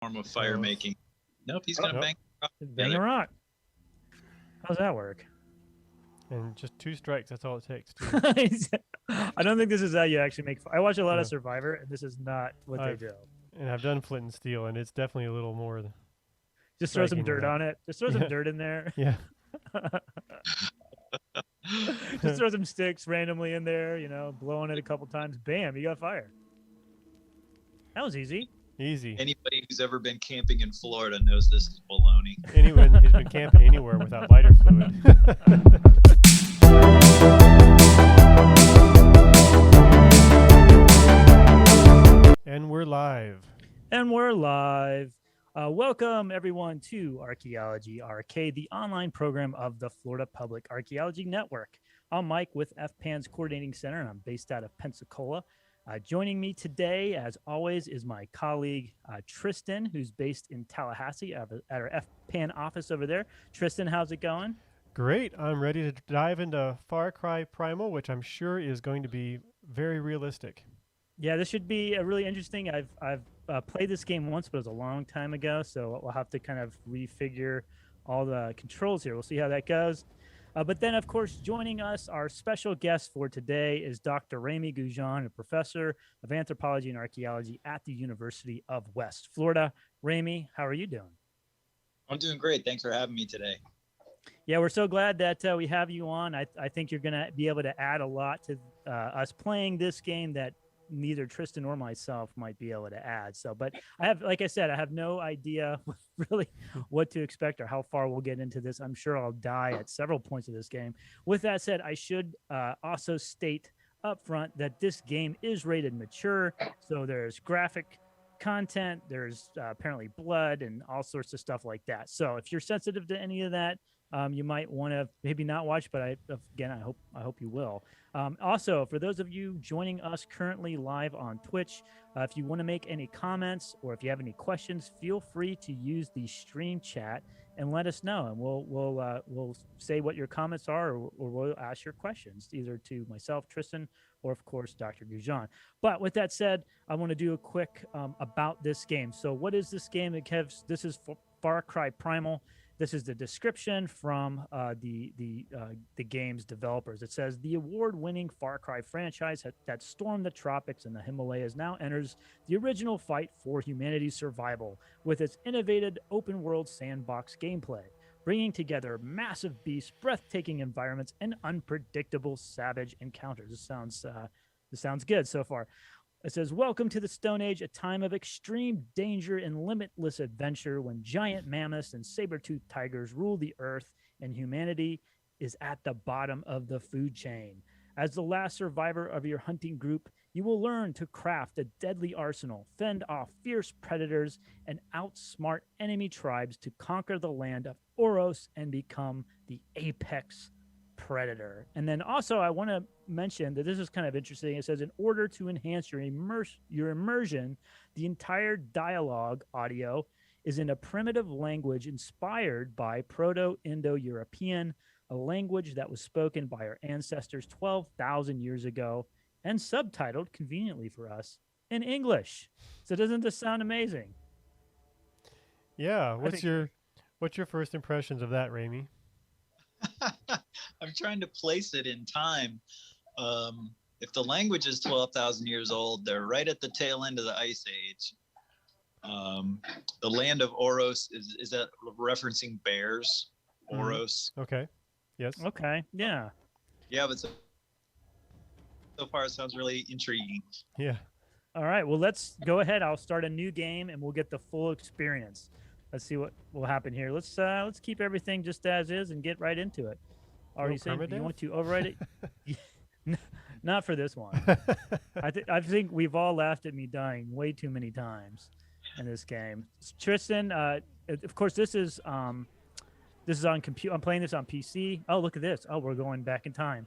form of fire making. Nope, he's gonna bang. Bang a rock. How's that work? And just 2 strikes. That's all it takes. I don't think this is how you actually make. I watch a lot of Survivor, and this is not what they do. And I've done flint and steel, and it's definitely a little more. Just throw some dirt on it. Just throw some dirt in there. Yeah. Just throw some sticks randomly in there. Blowing it a couple times. Bam! You got fire. That was easy. Easy. Anybody who's ever been camping in Florida knows this is baloney. Anyone who's been camping anywhere without lighter fluid. And we're live. Welcome, everyone, to Archaeology Arcade, the online program of the Florida Public Archaeology Network. I'm Mike with FPAN's Coordinating Center, and I'm based out of Pensacola. Joining me today, as always, is my colleague, Tristan, who's based in Tallahassee at our FPAN office over there. Tristan, how's it going? Great. I'm ready to dive into Cry Primal, which I'm sure is going to be very realistic. Yeah, this should be a really interesting. I've played this game once, but it was a long time ago, so we'll have to kind of refigure all the controls here. We'll see how that goes. But then, of course, joining us, our special guest for today is Dr. Ramie Gougeon, a professor of anthropology and archaeology at the University of West Florida. Ramie, how are you doing? I'm doing great. Thanks for having me today. Yeah, we're so glad that we have you on. I think you're going to be able to add a lot to us playing this game that neither Tristan or myself might be able to add. But like I said, I have no idea really what to expect or how far we'll get into this. I'm sure I'll die at several points of this game. With that said, I should also state up front that this game is rated mature. So there's graphic content, there's apparently blood and all sorts of stuff like that. So if you're sensitive to any of that, you might want to maybe not watch, but I hope you will. Also, for those of you joining us currently live on Twitch, if you want to make any comments or if you have any questions, feel free to use the stream chat and let us know, and we'll say what your comments are, or we'll ask your questions either to myself, Tristan, or of course Dr. Gougeon. But with that said, I want to do a quick about this game. So, what is this game? This is Cry Primal. This is the description from the game's developers. It says, the award-winning Far Cry franchise that stormed the tropics and the Himalayas now enters the original fight for humanity's survival with its innovative open-world sandbox gameplay, bringing together massive beasts, breathtaking environments, and unpredictable savage encounters. This sounds good so far. It says, welcome to the Stone Age, a time of extreme danger and limitless adventure when giant mammoths and saber-toothed tigers rule the earth and humanity is at the bottom of the food chain. As the last survivor of your hunting group, you will learn to craft a deadly arsenal, fend off fierce predators, and outsmart enemy tribes to conquer the land of Oros and become the apex predator. And then also I want to mention that this is kind of interesting. It says, in order to enhance your immersion, the entire dialogue audio is in a primitive language inspired by Proto-Indo-European, a language that was spoken by our ancestors 12,000 years ago and subtitled conveniently for us in English. So doesn't this sound amazing? Yeah. What's your first impressions of that, Ramie? I'm trying to place it in time. If the language is 12,000 years old, they're right at the tail end of the Ice Age. The land of Oros, is that referencing bears? Oros. Okay. Yes. Okay. Yeah. Yeah, but so far it sounds really intriguing. Yeah. All right. Well, let's go ahead. I'll start a new game and we'll get the full experience. Let's see what will happen here. Let's keep everything just as is and get right into it. Already saying, do you want to overwrite it? Not for this one. I think we've all laughed at me dying way too many times in this game. Tristan, of course, this is on computer. I'm playing this on PC. Oh, look at this. Oh, we're going back in time.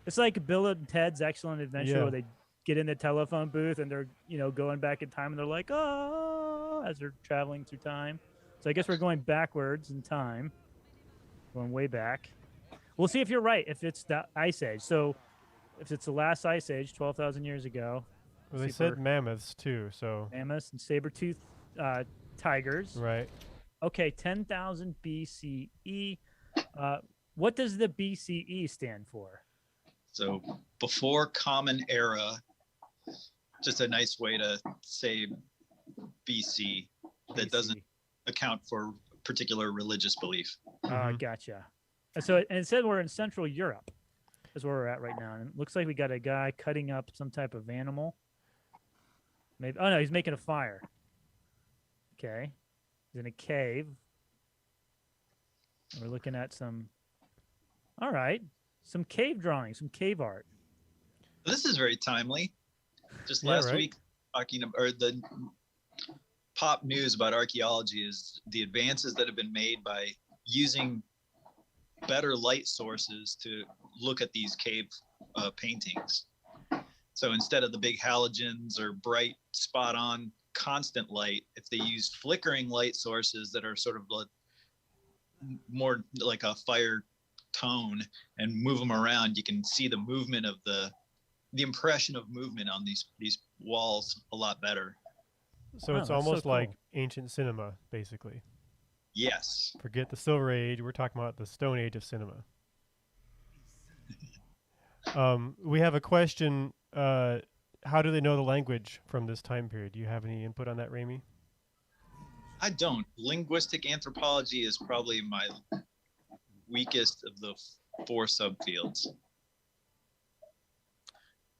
It's like Bill and Ted's Excellent Adventure, where they get in the telephone booth and they're going back in time and they're like, oh, as they're traveling through time. So I guess we're going backwards in time, going way back. We'll see if you're right, if it's the Ice Age. So if it's the last Ice Age, 12,000 years ago. Well, they said mammoths too, so. Mammoths and saber-toothed tigers. Right. Okay, 10,000 BCE. What does the BCE stand for? So before Common Era, just a nice way to say BC that doesn't account for particular religious belief. Gotcha. So it said we're in Central Europe. That's where we're at right now. And it looks like we got a guy cutting up some type of animal. Maybe. Oh, no, he's making a fire. Okay. He's in a cave. We're looking at some. All right. Some cave drawings, some cave art. This is very timely. Just last week, talking about, or the pop news about archaeology is the advances that have been made by using better light sources to look at these cave paintings. So instead of the big halogens or bright, spot on, constant light, if they use flickering light sources that are sort of more like a fire tone and move them around, you can see the movement of the impression of movement on these walls a lot better. So it's almost like ancient cinema, basically. Yes. Forget the Silver Age. We're talking about the Stone Age of cinema. We have a question. How do they know the language from this time period? Do you have any input on that, Ramie? I don't. Linguistic anthropology is probably my weakest of the 4 subfields.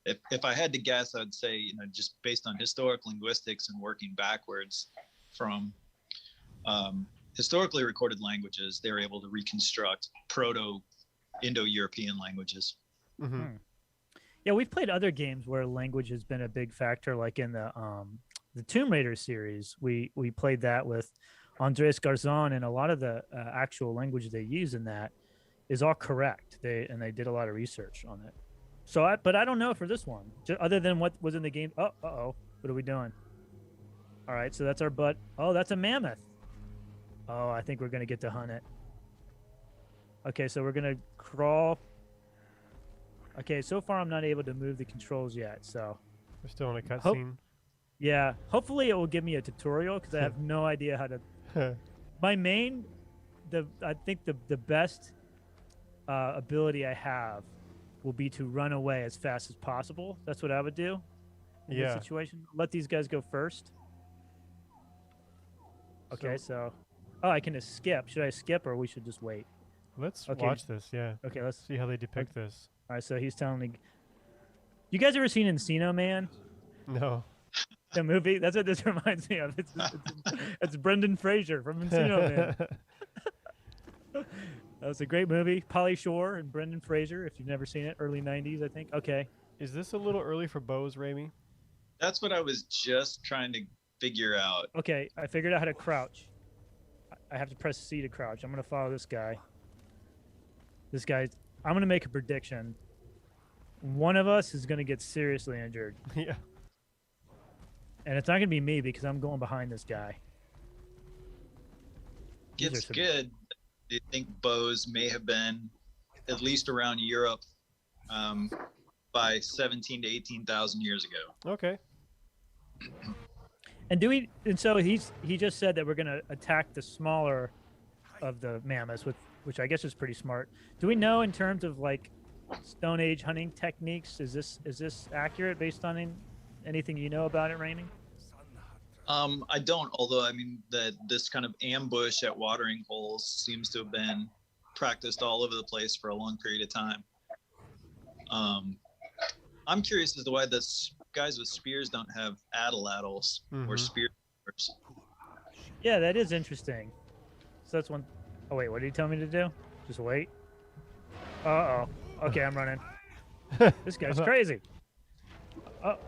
If I had to guess, I'd say, just based on historic linguistics and working backwards from historically recorded languages, they were able to reconstruct Proto-Indo-European languages. Mm-hmm. Yeah, we've played other games where language has been a big factor, like in the Tomb Raider series. We played that with Andres Garzon, and a lot of the actual language they use in that is all correct. They did a lot of research on it. So, but I don't know for this one, other than what was in the game. Oh, what are we doing? All right, so that's our butt. Oh, that's a mammoth. Oh, I think we're gonna get to hunt it. Okay, so we're gonna crawl. Okay, so far I'm not able to move the controls yet, so we're still in a cutscene. Yeah, hopefully it will give me a tutorial because I have no idea how to. My main, I think the best ability I have will be to run away as fast as possible. That's what I would do in this situation. Let these guys go first. Okay, so I can skip. Should I skip or we should just wait? Let's watch this. Yeah. Okay, let's see how they depict this. All right, so he's telling me. You guys ever seen Encino Man? No. The movie? That's what this reminds me of. It's Brendan Fraser from Encino Man. That was a great movie. Pauly Shore and Brendan Fraser, if you've never seen it, early 90s, I think. Okay. Is this a little early for bows, Ramie? That's what I was just trying to figure out. Okay, I figured out how to crouch. I have to press C to crouch. I'm going to follow this guy. I'm going to make a prediction. One of us is going to get seriously injured. Yeah. And it's not going to be me because I'm going behind this guy. It's good. Do you think bows may have been at least around Europe by 17 to 18,000 years ago? Okay. And so he just said that we're going to attack the smaller of the mammoths, which I guess is pretty smart. Do we know in terms of like Stone Age hunting techniques? Is this accurate based on anything you know about it, Ramie? I don't, although I mean this kind of ambush at watering holes seems to have been practiced all over the place for a long period of time. I'm curious as to why the guys with spears don't have atlatls or spears. Yeah, that is interesting. So that's one. Oh wait, what did he tell me to do? Just wait. Uh-oh. Okay, I'm running. This guy's crazy.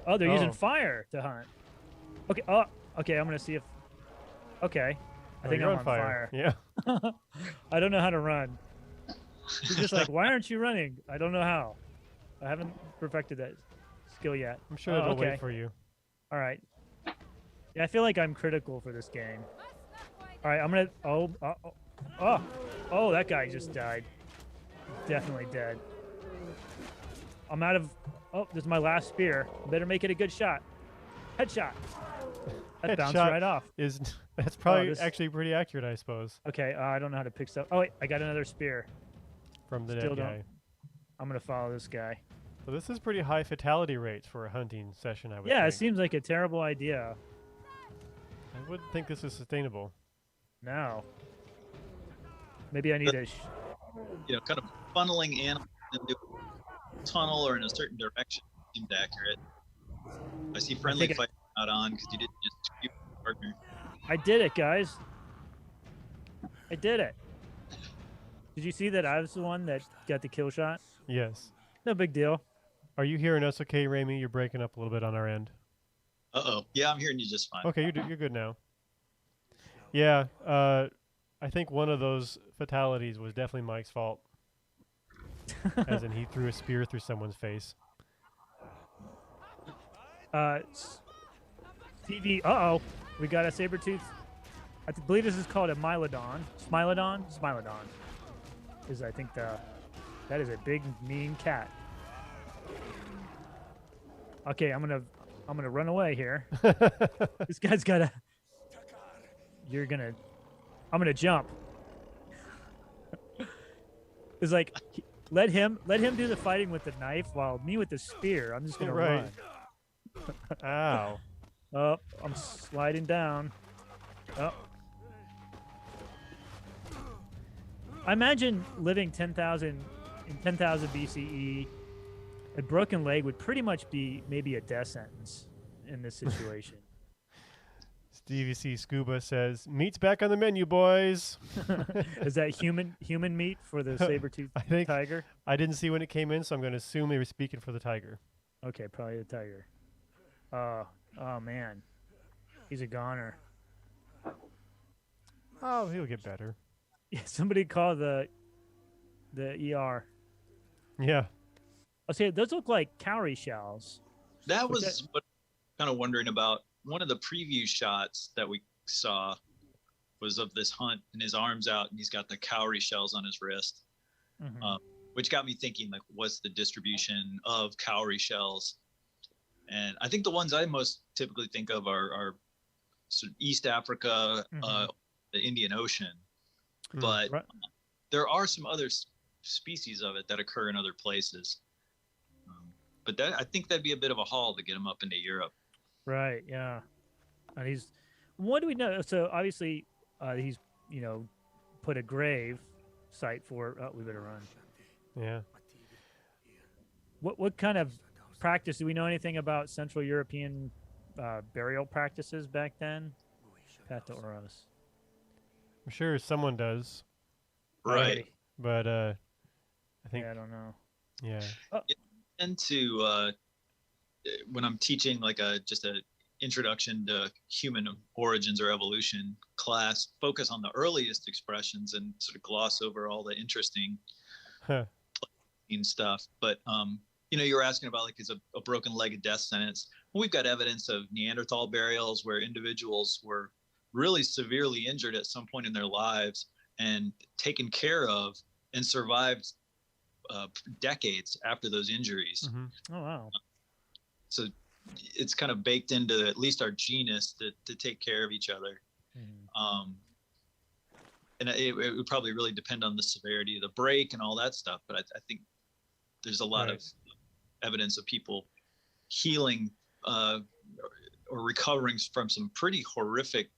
Oh, they're using fire to hunt. Okay. Oh, okay. I'm gonna see if. Okay. I think I'm on fire. Yeah. I don't know how to run. He's just like, why aren't you running? I don't know how. I haven't perfected that skill yet. I'm sure it'll wait for you. All right. Yeah, I feel like I'm critical for this game. All right, I'm gonna. Oh, that guy just died. Definitely dead. I'm out of. Oh, this is my last spear. Better make it a good shot. Headshot. That bounced Headshot right off. is that's probably this- actually pretty accurate, I suppose, Okay, I don't know how to pick stuff. Oh wait, I got another spear. from the Still dead don't- guy. I'm gonna follow this guy. So this is pretty high fatality rates for a hunting session, I would Yeah, it think. seems like a terrible idea. I wouldn't think this is sustainable. No. Maybe I need a. Kind of funneling animals into a tunnel or in a certain direction seemed accurate. I see friendly think fire not on because you didn't just shoot your partner. I did it, guys. I did it. Did you see that I was the one that got the kill shot? Yes. No big deal. Are you hearing us okay, Ramie? You're breaking up a little bit on our end. Uh-oh. Yeah, I'm hearing you just fine. Okay, you're good now. Yeah, I think one of those fatalities was definitely Mike's fault. As in, he threw a spear through someone's face. TV. Uh-oh. We got a sabretooth. I believe this is called a Mylodon. Smilodon? Smilodon. Is I think that is a big mean cat. Okay, I'm gonna run away here. This guy's got a. I'm gonna jump. It's like let him do the fighting with the knife while me with the spear. I'm just gonna Right. run. Ow. Oh, I'm sliding down. Oh. I imagine living 10,000 BCE, a broken leg would pretty much be maybe a death sentence in this situation. Stevie C. Scuba says, meat's back on the menu, boys. Is that human meat for the saber-toothed I think tiger? I didn't see when it came in, so I'm going to assume they were speaking for the tiger. Okay, probably the tiger. Oh man, he's a goner. Oh, he'll get better. Yeah, somebody call the ER. Yeah. I'll say those look like cowrie shells. That was what I'm kind of wondering about. One of the preview shots that we saw was of this hunt and his arms out and he's got the cowrie shells on his wrist, which got me thinking, like, what's the distribution of cowrie shells? And I think the ones I most typically think of are sort of East Africa, the Indian Ocean. But there are some other species of it that occur in other places. But I think that'd be a bit of a haul to get them up into Europe. Right. Yeah. And what do we know? So obviously, he's put a grave site for. Oh, we better run. Yeah. What kind of practice? Do we know anything about Central European burial practices back then? Pat to Oros. I'm sure someone does, Right. but I think, Yeah, I don't know. yeah. And to when I'm teaching like just a introduction to human origins or evolution class, focus on the earliest expressions and sort of gloss over all the interesting stuff. But you were asking about, like, is a broken leg a death sentence? Well, we've got evidence of Neanderthal burials where individuals were really severely injured at some point in their lives and taken care of and survived decades after those injuries. Oh wow. So it's kind of baked into at least our genus to take care of each other. And it would probably really depend on the severity of the break and all that stuff. But I think there's a lot of evidence of people healing or recovering from some pretty horrific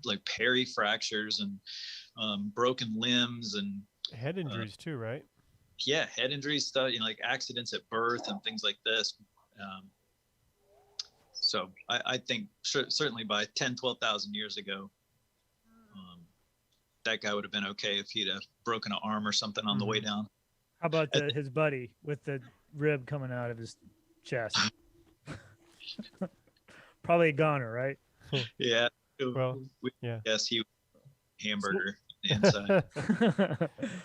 like peri fractures and broken limbs and Head injuries too, right? Yeah, head injuries, stuff, like accidents at birth and things like this. So I think certainly by 10, 12,000 years ago, that guy would have been okay if he'd have broken an arm or something on the way down. How about his buddy with the rib coming out of his chest? Probably a goner, right? Yeah. Well, yeah. Yes, he was a hamburger inside.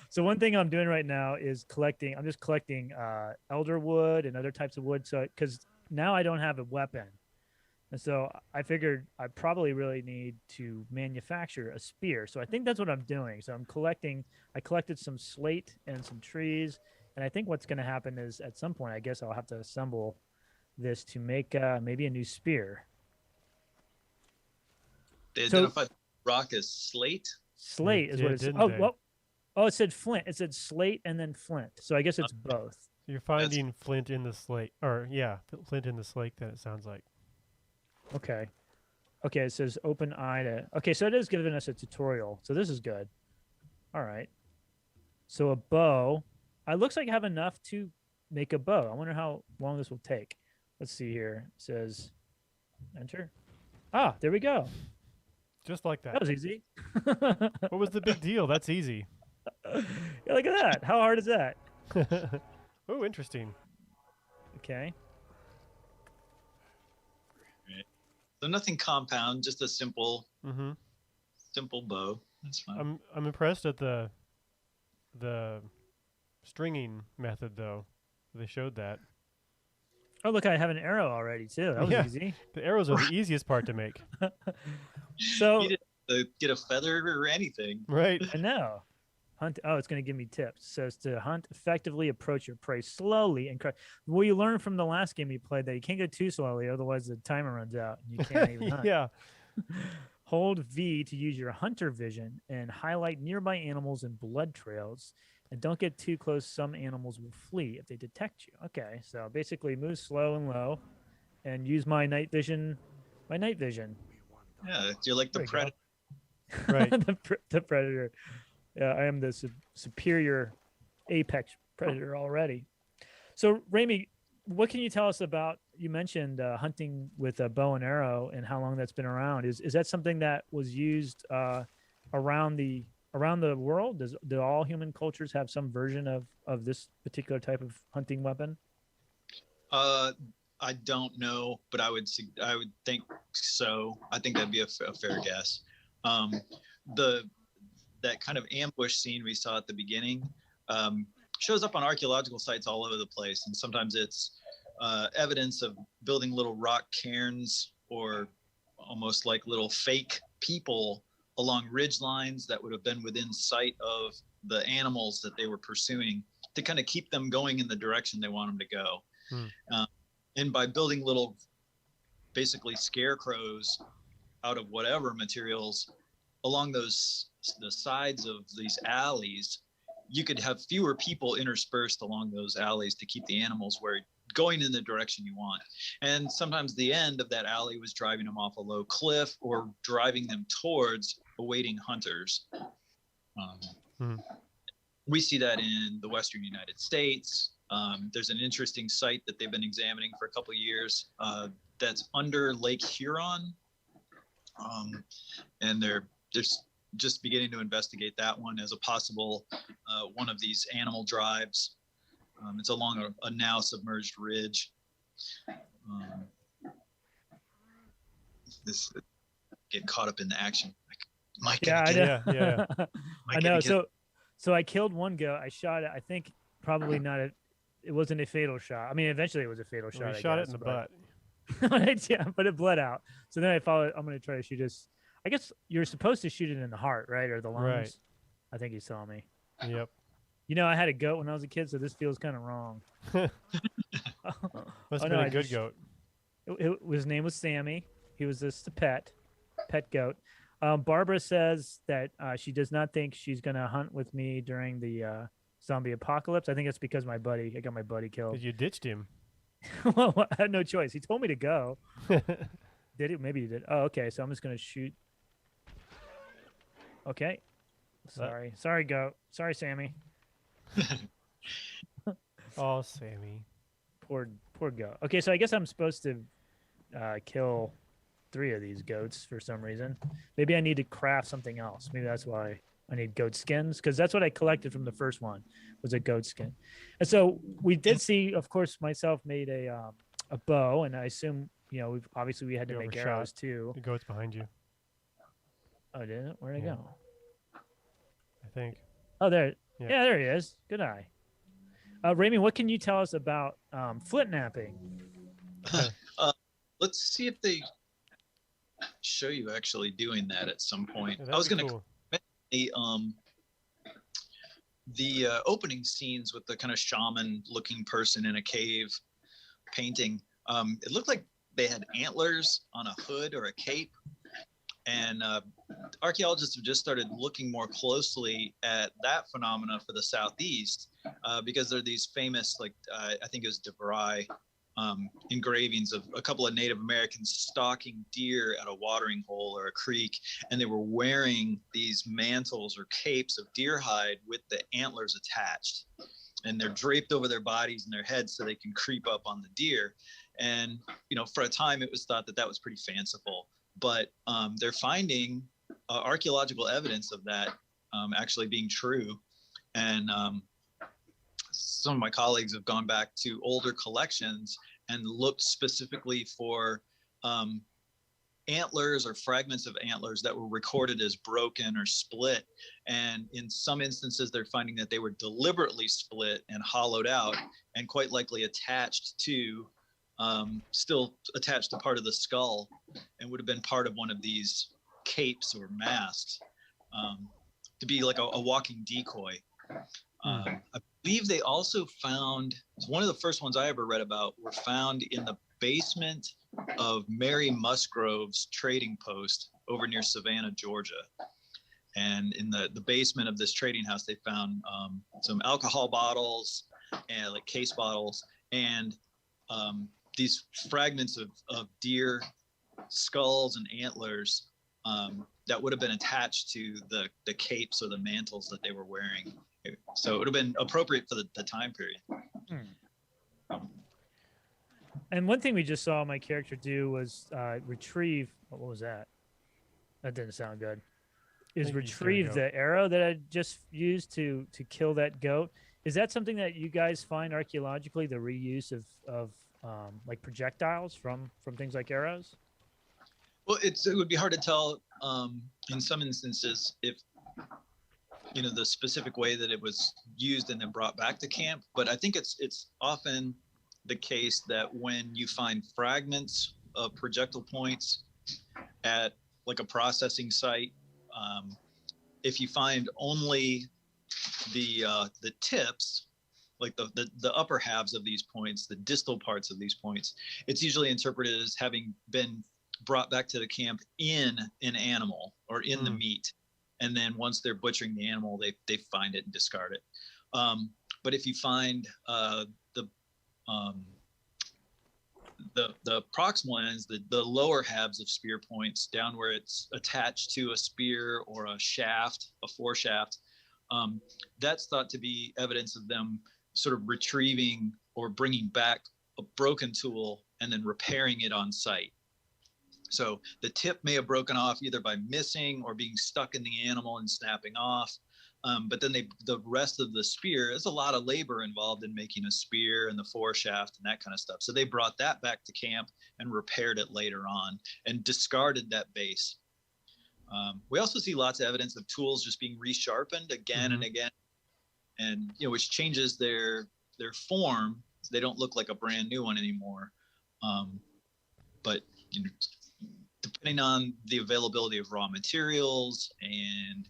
So one thing I'm doing right now is I'm just collecting elder wood and other types of wood. So, because now I don't have a weapon. And so I figured I probably really need to manufacture a spear. So I think that's what I'm doing. So I collected some slate and some trees. And I think what's going to happen is at some point, I guess I'll have to assemble this to make maybe a new spear. They So- identified rock as slate. Slate is what did, it's. didn't Oh, they? well, oh, it said flint. It said slate and then flint. So I guess it's both. So you're finding flint in the slate, or yeah, flint in the slate. Then it sounds like. Okay. Okay, it says open eye to. Okay, so it is giving us a tutorial. So this is good. All right. So a bow. It looks like I have enough to make a bow. I wonder how long this will take. Let's see here. It says enter. Ah, there we go. Just like That that. was easy. What was the big deal? That's easy. Yeah, look at that. How hard is that? Oh, interesting. Okay. So nothing compound, just a simple Mm-hmm. bow. That's fine. I'm impressed at the stringing method though. They showed that. Oh, look, I have an arrow already too. That was Yeah. easy. The arrows are the easiest part to make. So You didn't get a feather or anything. Right. I know. Hunt. Oh, it's going to give me tips. So it's to hunt effectively, approach your prey slowly, and well, you learned from the last game you played that you can't go too slowly, otherwise the timer runs out and you can't even hunt. Yeah. Hold V to use your hunter vision and highlight nearby animals and blood trails. And don't get too close. Some animals will flee if they detect you. Okay, so basically move slow and low, and use my night vision. My night vision. Yeah, you're like the There you predator. Right. the predator. Yeah, I am the superior apex predator already. So, Ramie, what can you tell us about? You mentioned hunting with a bow and arrow, and how long that's been around. Is that something that was used around the world? Do all human cultures have some version of this particular type of hunting weapon? I don't know, but I would think so. I think that'd be a fair guess. That kind of ambush scene we saw at the beginning shows up on archaeological sites all over the place, and sometimes it's evidence of building little rock cairns or almost like little fake people along ridge lines that would have been within sight of the animals that they were pursuing to kind of keep them going in the direction they want them to go. And by building little, basically scarecrows out of whatever materials along the sides of these alleys, you could have fewer people interspersed along those alleys to keep the animals going in the direction you want. And sometimes the end of that alley was driving them off a low cliff or driving them towards awaiting hunters. We see that in the Western United States. There's an interesting site that they've been examining for a couple of years that's under Lake Huron. And they're just beginning to investigate that one as a possible one of these animal drives. It's along a now submerged ridge. This get caught up in the action. Yeah, I know. Yeah. I know. So I killed one goat. I shot it. I think probably not. It wasn't a fatal shot. I mean, eventually it was a fatal shot. We shot it in the butt. Yeah, but it bled out. So then I followed. I'm going to try to shoot this. I guess you're supposed to shoot it in the heart, right, or the lungs. Right. I think he saw me. Yep. You know, I had a goat when I was a kid, so this feels kind of wrong. Must have been a good goat. His name was Sammy. He was just a pet goat. Barbara says that she does not think she's going to hunt with me during the zombie apocalypse. I think it's because I got my buddy killed. Because you ditched him. Well, I had no choice. He told me to go. Did he? Maybe he did. Oh, okay. So I'm just going to shoot. Okay. Sorry, goat. Sorry, Sammy. Oh, Sammy. Poor goat. Okay, so I guess I'm supposed to kill 3 of these goats for some reason. Maybe I need to craft something else. Maybe that's why I need goat skins, because that's what I collected from the first one, was a goat skin. And so we did see, of course, myself made a bow, and I assume, we had to You make overshot. arrows too. The goat's behind you, Oh, did it? Where'd I Yeah. go? I think. Oh, there. Yeah. Yeah, there he is. Good eye. Ramie, what can you tell us about flint napping? Let's see if they show you actually doing that at some point. Yeah, I was that'd going be to cool. the opening scenes with the kind of shaman-looking person in a cave painting. It looked like they had antlers on a hood or a cape, And archaeologists have just started looking more closely at that phenomena for the southeast because there are these famous, like I think it was DeVry engravings of a couple of Native Americans stalking deer at a watering hole or a creek, and they were wearing these mantles or capes of deer hide with the antlers attached, and they're draped over their bodies and their heads so they can creep up on the deer. And for a time it was thought that that was pretty fanciful, but they're finding archaeological evidence of that actually being true. And some of my colleagues have gone back to older collections and looked specifically for antlers or fragments of antlers that were recorded as broken or split. And in some instances, they're finding that they were deliberately split and hollowed out and quite likely attached to, still attached to part of the skull, and would have been part of one of these capes or masks to be like a walking decoy. I believe they also found, one of the first ones I ever read about were found in the basement of Mary Musgrove's trading post over near Savannah, Georgia. And in the basement of this trading house, they found some alcohol bottles and like case bottles and these fragments of deer skulls and antlers that would have been attached to the capes or the mantles that they were wearing. So it would have been appropriate for the time period. And one thing we just saw my character do was retrieve. What was that? That didn't sound good. Is retrieve the arrow that I just used to kill that goat. Is that something that you guys find archaeologically, the reuse of like projectiles from things like arrows? Well, it would be hard to tell in some instances if the specific way that it was used and then brought back to camp. But I think it's often the case that when you find fragments of projectile points at like a processing site, if you find only the tips, like the upper halves of these points, the distal parts of these points, it's usually interpreted as having been brought back to the camp in an animal or in the meat. And then once they're butchering the animal, they find it and discard it. But if you find the proximal ends, the lower halves of spear points down where it's attached to a spear or a shaft, a foreshaft, that's thought to be evidence of them sort of retrieving or bringing back a broken tool and then repairing it on site. So the tip may have broken off either by missing or being stuck in the animal and snapping off. But then the rest of the spear, there's a lot of labor involved in making a spear and the foreshaft and that kind of stuff. So they brought that back to camp and repaired it later on and discarded that base. We also see lots of evidence of tools just being resharpened again and again, and which changes their form. So they don't look like a brand new one anymore. But depending on the availability of raw materials and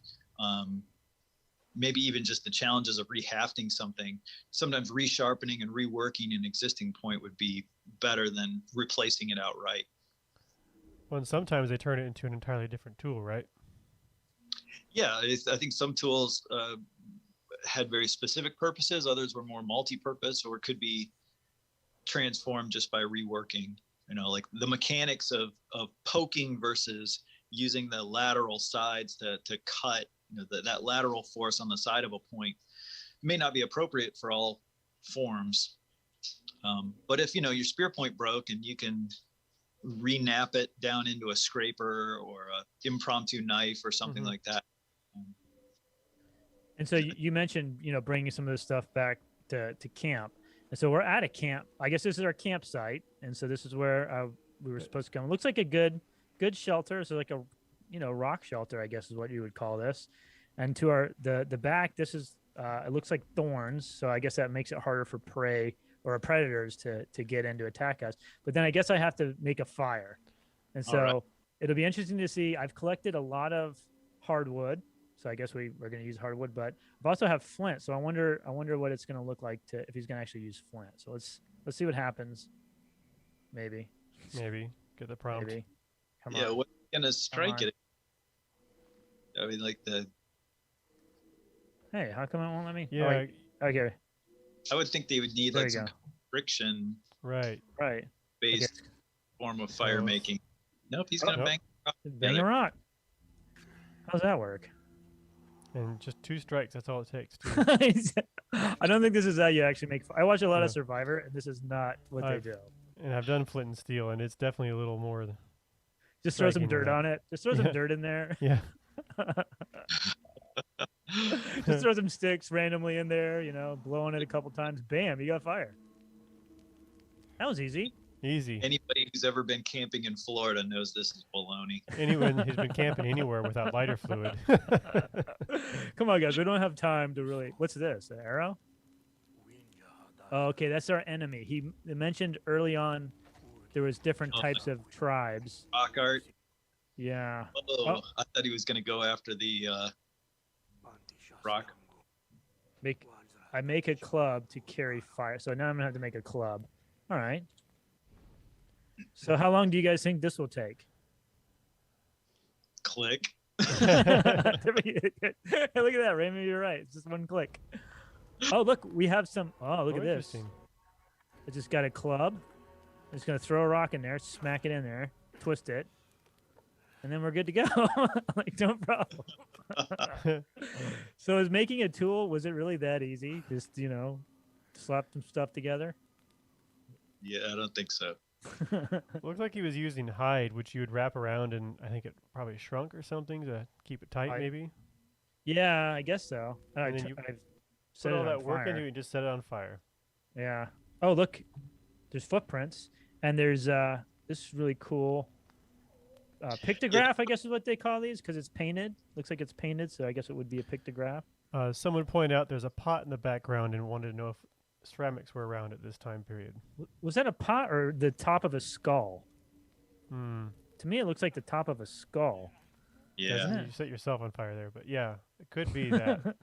maybe even just the challenges of rehafting something, sometimes resharpening and reworking an existing point would be better than replacing it outright. Well, and sometimes they turn it into an entirely different tool, right? Yeah, I think some tools had very specific purposes. Others were more multi-purpose or could be transformed just by reworking. Like the mechanics of poking versus using the lateral sides to cut, that lateral force on the side of a point may not be appropriate for all forms. But if, your spear point broke and you can re-nap it down into a scraper or a impromptu knife or something like that. And so you mentioned, bringing some of this stuff back to camp. And so we're at a camp. I guess this is our campsite. And so this is where we were supposed to come. It looks like a good shelter. So like a, rock shelter, I guess is what you would call this. And to the back, this is, it looks like thorns. So I guess that makes it harder for prey or predators to get in to attack us. But then I guess I have to make a fire. And so it'll be interesting to see. I've collected a lot of hardwood. So I guess we're going to use hardwood, but I've also have flint. So I wonder what it's going to look like if he's going to actually use flint. So let's see what happens. Maybe get the prompt. Maybe. Come on. Yeah, what's going to strike it? I mean, like the. Hey, how come it won't let me? Yeah, Oh, wait. Okay. I would think they would need There like you some go. friction right. Right. based form of fire Oh. making. Nope, he's Oh, gonna nope. bang. Bang a rock. How's that work? And just 2 strikes, that's all it takes. Too. I don't think this is how you actually make. I watch a lot Yeah. of Survivor, and this is not what they do. And I've done flint and steel, and it's definitely a little more. Just throw some striking dirt than that. on it. Just throw some dirt in there. Yeah. Just throw some sticks randomly in there, you know, blow on it a couple times. Bam, you got fire. That was easy. Easy. Anybody who's ever been camping in Florida knows this is baloney. Anyone who's been camping anywhere without lighter fluid. Come on, guys. We don't have time to really. What's this? An arrow? Oh, okay, that's our enemy. He mentioned early on there was different types of tribes. Rock art. Yeah. Oh, I thought he was gonna go after the rock. I make a club to carry fire. So now I'm gonna have to make a club. All right. So how long do you guys think this will take? Click. Look at that, Ramie. You're right. It's just one click. Oh, look, we have some. Oh, look at this. Interesting. I just got a club. I'm just gonna throw a rock in there, smack it in there, twist it, and then we're good to go. Like, no problem. So is making a tool, was it really that easy? Just, you know, slap some stuff together? Yeah, I don't think so. Looked like he was using hide, which you would wrap around, and I think it probably shrunk or something to keep it tight, maybe. Yeah, I guess so. And then you I've put all that work into it and just set it on fire. Yeah. Oh, look, there's footprints, and there's this is really cool pictograph, I guess is what they call these, because it's painted. Looks like it's painted, so I guess it would be a pictograph. Someone pointed out there's a pot in the background and wanted to know if ceramics were around at this time period. Was that a pot or the top of a skull? Hmm. To me, it looks like the top of a skull. Yeah. Doesn't it? You set yourself on fire there, but yeah, it could be that.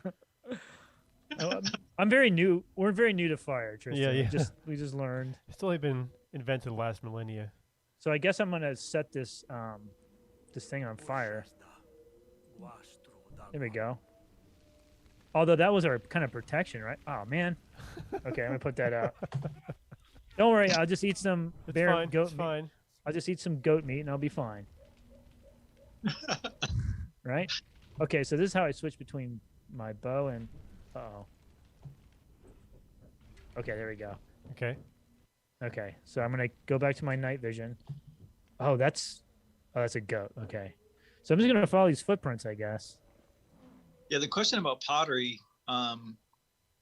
I'm very new. We're very new to fire, Tristan. Yeah, yeah. We just learned. It's only been invented last millennia. So I guess I'm gonna set this this thing on fire. There we go. Although that was our kind of protection, right? Oh man. Okay, I'm gonna put that out. Don't worry, I'll just eat some It's bear fine. goat It's meat. fine. I'll just eat some goat meat and I'll be fine. Right? Okay, so this is how I switch between my bow and uh-oh. Okay, there we go. Okay. Okay, so I'm gonna go back to my night vision. Oh, that's a goat. Okay, so I'm just gonna follow these footprints, I guess. Yeah, the question about pottery, I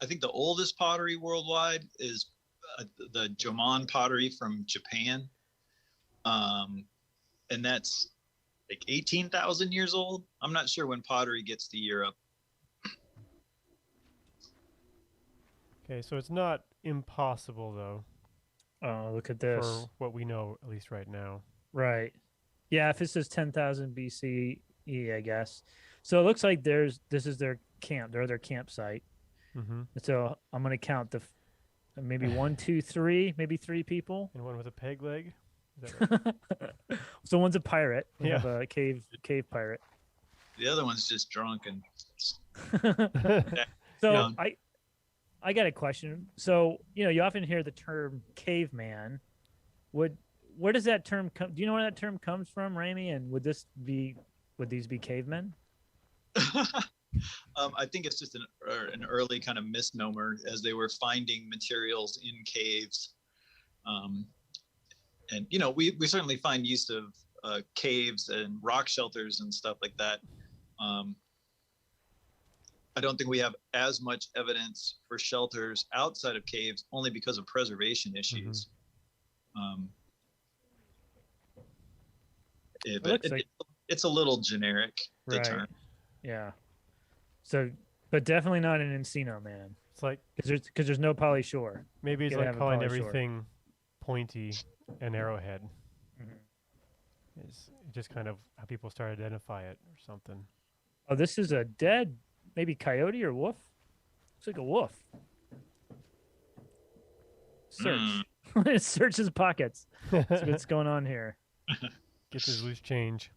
think the oldest pottery worldwide is the Jomon pottery from Japan. And that's like 18,000 years old. I'm not sure when pottery gets to Europe. Okay, so it's not impossible though. Oh, look at this. For what we know, at least right now. Right. Yeah, if it says 10,000 BCE, I guess. So it looks like this is their camp, their campsite. Mm-hmm. So I'm gonna count maybe 1, 2, 3, maybe 3 people. And one with a peg leg. Is that right? So one's a pirate. We Yeah. have a cave pirate. The other one's just drunk and So Yeah. I got a question. So, you know, you often hear the term caveman. Where does that term come? Do you know where that term comes from, Ramie? And would these be cavemen? I think it's just an early kind of misnomer as they were finding materials in caves. And, you know, we certainly find use of caves and rock shelters and stuff like that. I don't think we have as much evidence for shelters outside of caves only because of preservation issues. But it's a little generic, the Right. term. Yeah. So, but definitely not an Encino man. It's like Because there's no Polly Shore. maybe it's Gotta like have a calling Polly Shore. everything pointy an arrowhead. Mhm. It's just kind of how people start to identify it or something. Oh, this is a dead, maybe coyote or wolf. Looks like a wolf. Search. Search his pockets. See what's going on here. Get this loose change.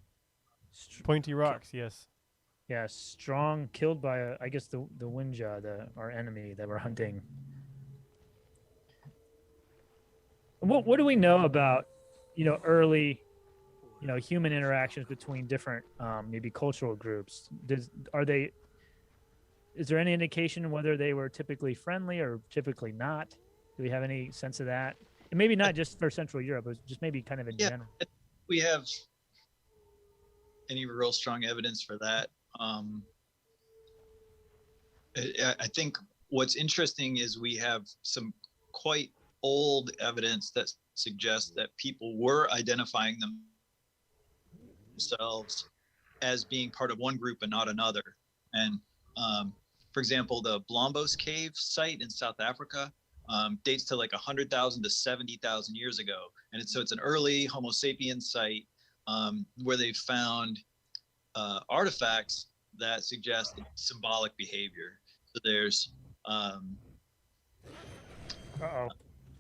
Pointy rocks, yes. Yeah, strong, killed by I guess the Winja, our enemy that we're hunting. What do we know about, early, human interactions between different maybe cultural groups? Are they is there any indication whether they were typically friendly or typically not? Do we have any sense of that? And maybe I, not just for Central Europe, but just maybe kind of in yeah, general. we have any real strong evidence for that. Um, I think what's interesting is we have some quite old evidence that suggests that people were identifying themselves as being part of one group and not another. And for example, the Blombos Cave site in South Africa dates to like 100,000 to 70,000 years ago. And so it's an early Homo sapiens site where they found artifacts that suggest symbolic behavior. So there's, Uh-oh.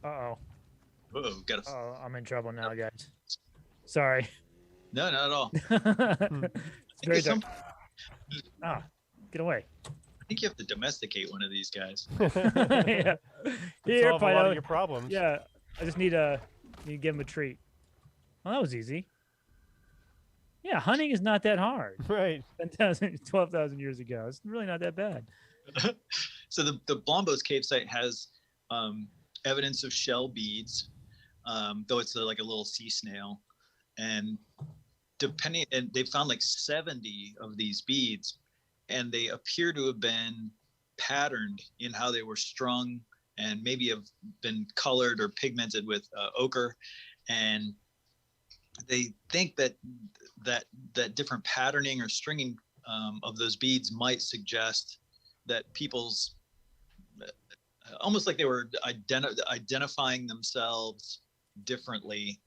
Uh-oh. got a, Oh, I'm in trouble now, guys. Sorry. no, not at all. It's very dark. Get away. I think you have to domesticate one of these guys. Yeah. Here, Solve a lot of Fido. your problems. Yeah, I just need to give him a treat. Well, that was easy. Yeah, hunting is not that hard. Right. 12,000 years ago. It's really not that bad. So the Blombos Cave site has evidence of shell beads, though it's like a little sea snail. And they found like 70 of these beads, and they appear to have been patterned in how they were strung and maybe have been colored or pigmented with ochre. And they think that different patterning or stringing of those beads might suggest that people's almost like they were identifying themselves differently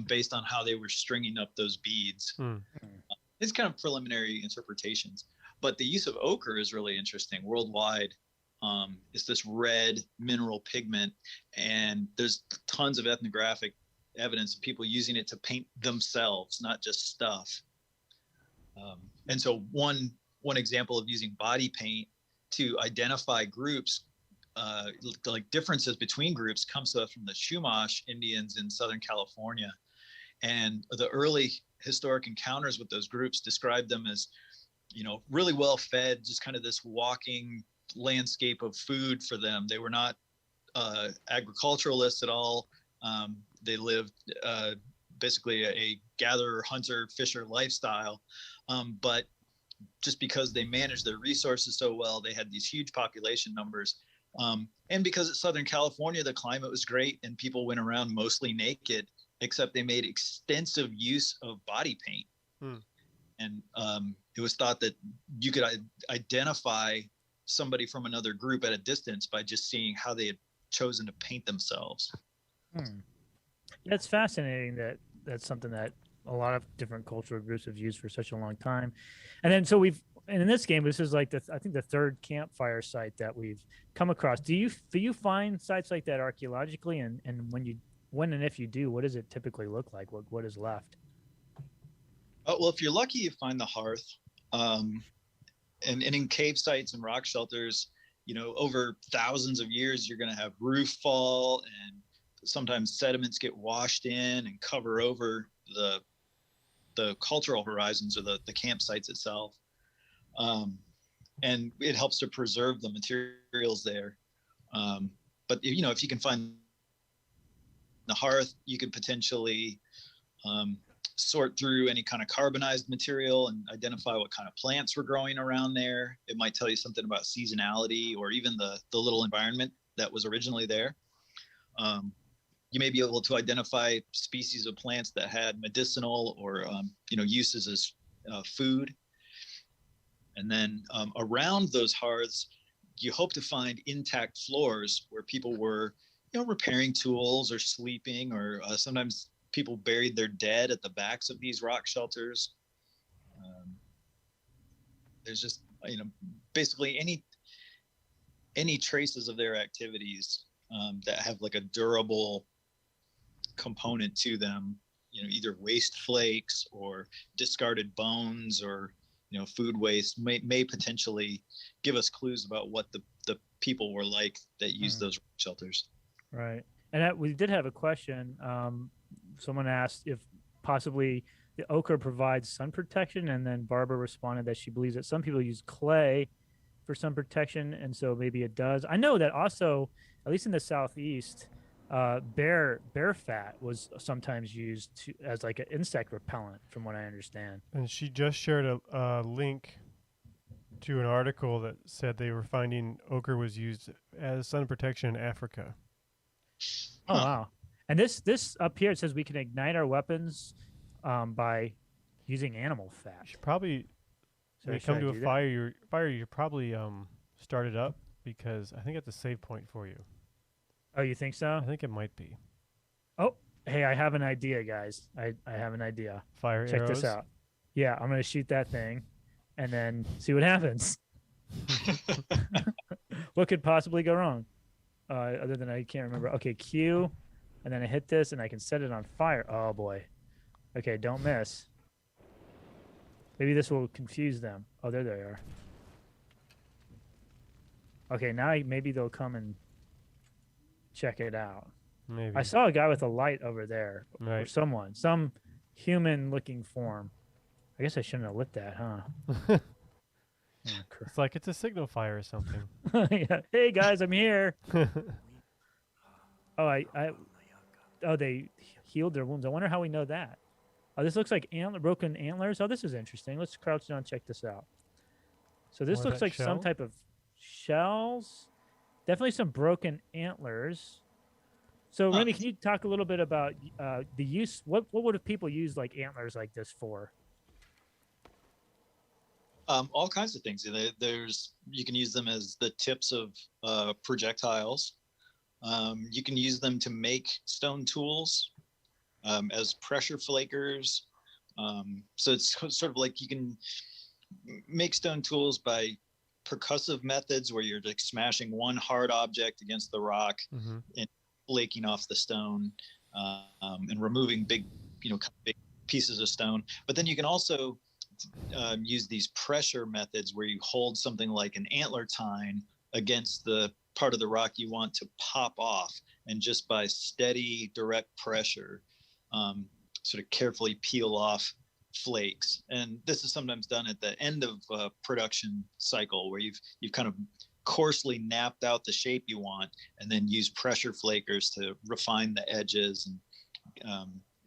based on how they were stringing up those beads. It's kind of preliminary interpretations, but the use of ochre is really interesting worldwide. It's this red mineral pigment, and there's tons of ethnographic evidence of people using it to paint themselves, not just stuff. And so one example of using body paint to identify groups, like differences between groups, comes to us from the Chumash Indians in Southern California. And the early historic encounters with those groups described them as, really well fed, just kind of this walking landscape of food for them. They were not agriculturalists at all. They lived basically a gatherer, hunter, fisher lifestyle. But just because they managed their resources so well, they had these huge population numbers. And because it's Southern California, the climate was great and people went around mostly naked, except they made extensive use of body paint. And it was thought that you could identify somebody from another group at a distance by just seeing how they had chosen to paint themselves. That's fascinating. That's something that a lot of different cultural groups have used for such a long time. And then so and in this game, this is like I think the third campfire site that we've come across. Do you find sites like that archaeologically? And when and if you do, what does it typically look like? What is left? Well, if you're lucky, you find the hearth. And in cave sites and rock shelters, over thousands of years, you're going to have roof fall, and sometimes sediments get washed in and cover over the cultural horizons or the campsites itself. And it helps to preserve the materials there. But if you can find the hearth, you could potentially sort through any kind of carbonized material and identify what kind of plants were growing around there. It might tell you something about seasonality or even the little environment that was originally there. You may be able to identify species of plants that had medicinal or uses as food. And then around those hearths, you hope to find intact floors where people were repairing tools or sleeping, or sometimes people buried their dead at the backs of these rock shelters. There's just basically any traces of their activities that have like a durable component to them, either waste flakes or discarded bones or food waste may potentially give us clues about what the people were like that used those shelters. Right. And we did have a question. Someone asked if possibly the ochre provides sun protection, and then Barbara responded that she believes that some people use clay for sun protection, and so maybe it does. I know that also, at least in the southeast, bear fat was sometimes used as like an insect repellent, from what I understand. And she just shared a link to an article that said they were finding ochre was used as sun protection in Africa. Oh wow! And this up here, it says we can ignite our weapons by using animal fat. You should probably, when you come to a fire, you probably start it up, because I think it's a save point for you. Oh, you think so? I think it might be. Oh, hey, I have an idea, guys. I have an idea. Fire Check arrows. this out. Yeah, I'm gonna shoot that thing, and then see what happens. What could possibly go wrong? Other than I can't remember. Okay, Q, and then I hit this, and I can set it on fire. Oh boy. Okay, don't miss. Maybe this will confuse them. Oh, there they are. Okay, now maybe they'll come and check it out. Maybe. I saw a guy with a light over there, Right. or some human-looking form. I guess I shouldn't have lit that, huh? It's like it's a signal fire or something. Yeah. Hey guys, I'm here. Oh, they healed their wounds. I wonder how we know that. Oh, this looks like broken antlers. Oh, this is interesting. Let's crouch down and check this out. So this More looks that like some shell? type of shells. Definitely some broken antlers. So, Ramie, can you talk a little bit about the use? What would people use like antlers like this for? All kinds of things. You can use them as the tips of projectiles. You can use them to make stone tools, as pressure flakers. So it's sort of like you can make stone tools by percussive methods, where you're like smashing one hard object against the rock and flaking off the stone, and removing big pieces of stone. But then you can also use these pressure methods, where you hold something like an antler tine against the part of the rock you want to pop off, and just by steady direct pressure, sort of carefully peel off flakes. And this is sometimes done at the end of a production cycle, where you've kind of coarsely napped out the shape you want, and then use pressure flakers to refine the edges